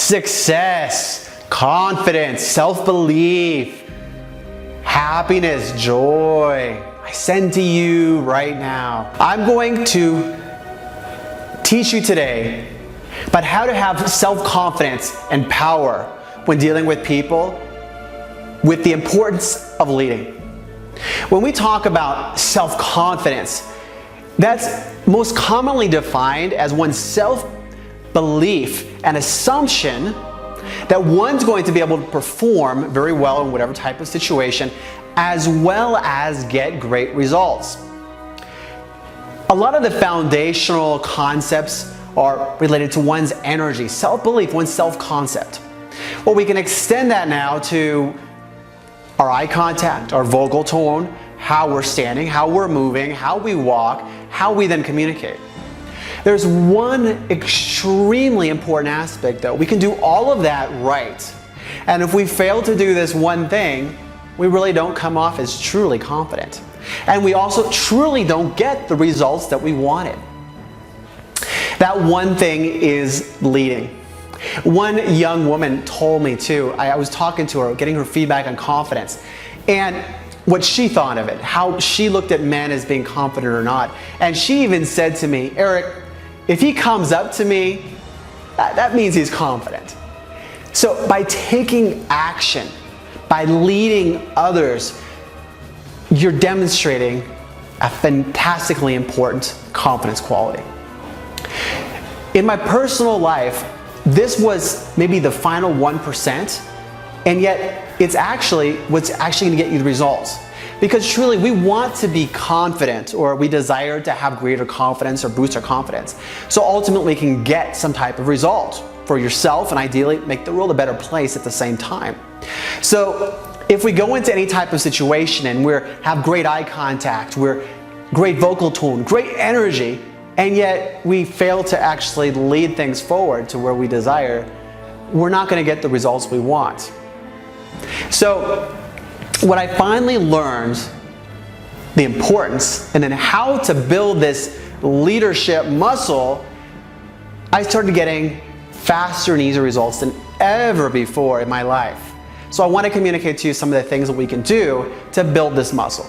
success, confidence, self-belief, happiness, joy, I send to you right now. I'm going to teach you today about how to have self-confidence and power when dealing with people, with the importance of leading. When we talk about self-confidence, that's most commonly defined as one's self-belief and assumption that one's going to be able to perform very well in whatever type of situation, as well as get great results. A lot of the foundational concepts are related to one's energy, self-belief, one's self-concept. Well, we can extend that now to our eye contact, our vocal tone, how we're standing, how we're moving, how we walk, how we then communicate. There's one extremely important aspect though. We can do all of that right. And if we fail to do this one thing, we really don't come off as truly confident. And we also truly don't get the results that we wanted. That one thing is leading. One young woman told me too, I was talking to her, getting her feedback on confidence, and what she thought of it, how she looked at men as being confident or not. And she even said to me, Eric, if he comes up to me, that means he's confident. So by taking action, by leading others, you're demonstrating a fantastically important confidence quality. In my personal life, this was maybe the final 1%, and yet it's actually what's actually going to get you the results. Because truly, we want to be confident, or we desire to have greater confidence or boost our confidence. So ultimately, we can get some type of result for yourself, and ideally make the world a better place at the same time. So if we go into any type of situation and we have great eye contact, we're great vocal tone, great energy, and yet we fail to actually lead things forward to where we desire, we're not going to get the results we want. So what I finally learned, the importance, and then how to build this leadership muscle, I started getting faster and easier results than ever before in my life. So I want to communicate to you some of the things that we can do to build this muscle.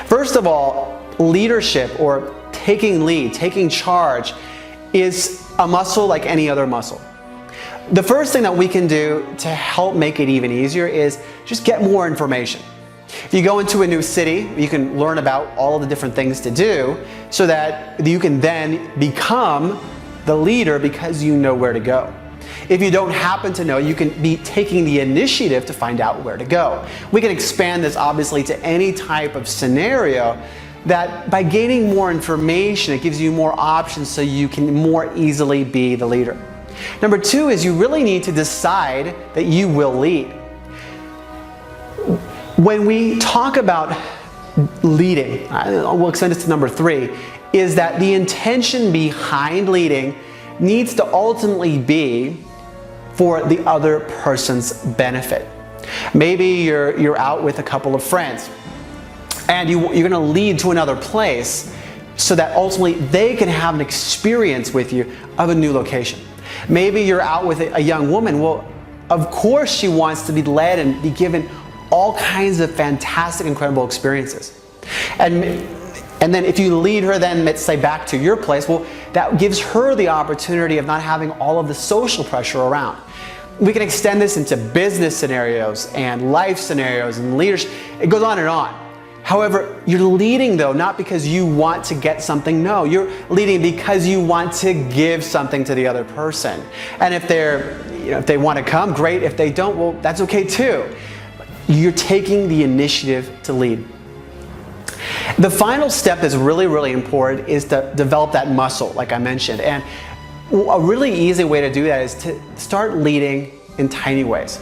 First of all, leadership, or taking lead, taking charge, is a muscle like any other muscle. The first thing that we can do to help make it even easier is just get more information. If you go into a new city, you can learn about all of the different things to do so that you can then become the leader because you know where to go. If you don't happen to know, you can be taking the initiative to find out where to go. We can expand this obviously to any type of scenario, that by gaining more information, it gives you more options so you can more easily be the leader. Number two is you really need to decide that you will lead. When we talk about leading, we'll extend this to number three, is that the intention behind leading needs to ultimately be for the other person's benefit. Maybe you're out with a couple of friends and you're going to lead to another place so that ultimately they can have an experience with you of a new location. Maybe you're out with a young woman. Well, of course she wants to be led and be given all kinds of fantastic, incredible experiences. And then if you lead her then, let's say, back to your place, well, that gives her the opportunity of not having all of the social pressure around. We can extend this into business scenarios and life scenarios and leadership. It goes on and on. However, you're leading though, not because you want to get something. No, you're leading because you want to give something to the other person. And if they want to come, great. If they don't, well, that's okay too. You're taking the initiative to lead. The final step that's really, really important is to develop that muscle, like I mentioned. And a really easy way to do that is to start leading in tiny ways.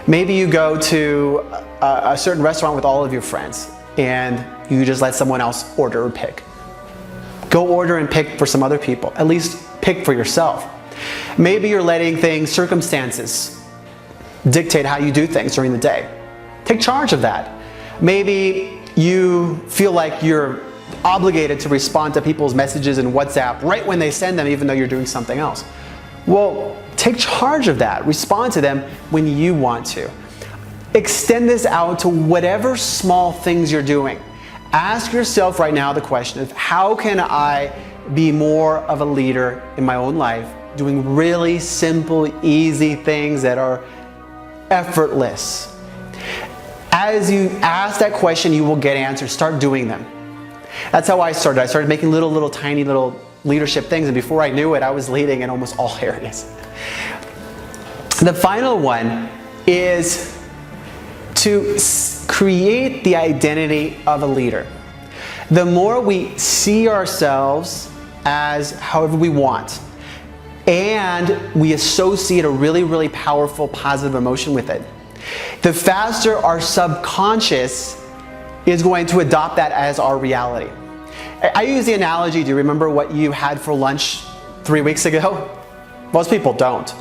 Maybe you go to a certain restaurant with all of your friends and you just let someone else order or pick. Go order and pick for some other people. At least pick for yourself. Maybe you're letting circumstances dictate how you do things during the day. Take charge of that. Maybe you feel like you're obligated to respond to people's messages in WhatsApp right when they send them, even though you're doing something else. Well, take charge of that. Respond to them when you want to. Extend this out to whatever small things you're doing. Ask yourself right now the question of how can I be more of a leader in my own life, doing really simple, easy things that are effortless. As you ask that question, you will get answers. Start doing them. That's how I started. I started making little tiny leadership things, and before I knew it, I was leading in almost all areas. The final one is to create the identity of a leader. The more we see ourselves as however we want, and we associate a really powerful positive emotion with it, the faster our subconscious is going to adopt that as our reality. I use the analogy, do you remember what you had for lunch 3 weeks ago? Most people don't.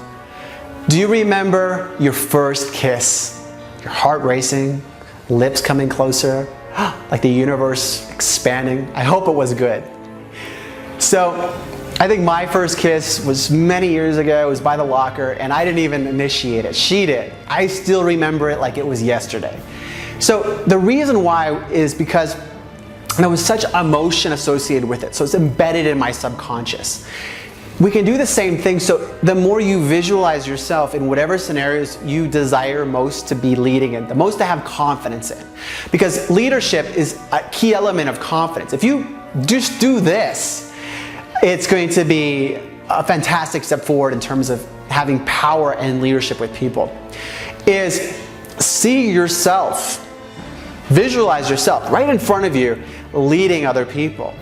Do you remember your first kiss? Your heart racing, lips coming closer, like the universe expanding. I hope it was good. So, I think my first kiss was many years ago. It was by the locker, and I didn't even initiate it. She did. I still remember it like it was yesterday. So the reason why is because there was such emotion associated with it. So it's embedded in my subconscious. We can do the same thing. So the more you visualize yourself in whatever scenarios you desire most to be leading in, the most to have confidence in. Because leadership is a key element of confidence. If you just do this, it's going to be a fantastic step forward in terms of having power and leadership with people. Is see yourself, visualize yourself right in front of you leading other people.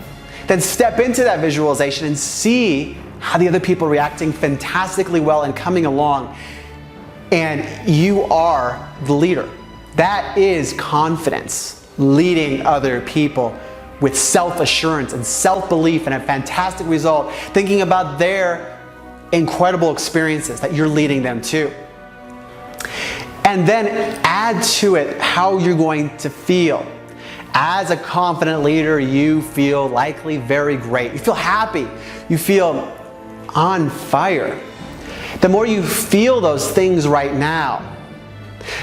Then step into that visualization and see how the other people are reacting fantastically well and coming along, and you are the leader. That is confidence, leading other people with self-assurance and self-belief and a fantastic result, thinking about their incredible experiences that you're leading them to. And then add to it how you're going to feel. As a confident leader, you feel likely very great. You feel happy. You feel on fire. The more you feel those things right now,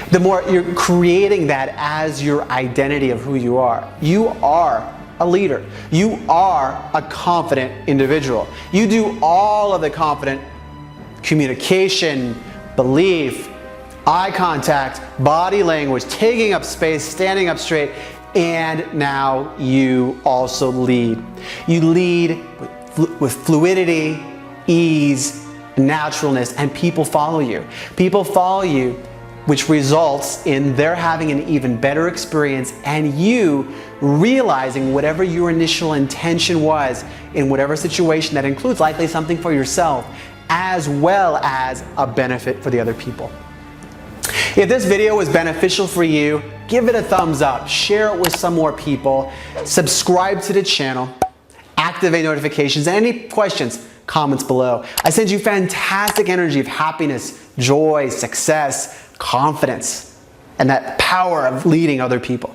the more you're creating that as your identity of who you are. You are a leader. You are a confident individual. You do all of the confident communication, belief, eye contact, body language, taking up space, standing up straight, and now you also lead. You lead with fluidity, ease, naturalness, and people follow you. People follow you, which results in their having an even better experience and you realizing whatever your initial intention was in whatever situation that includes likely something for yourself as well as a benefit for the other people. If this video was beneficial for you, give it a thumbs up, share it with some more people, subscribe to the channel, activate notifications, and any questions, comments below. I send you fantastic energy of happiness, joy, success, confidence, and that power of leading other people.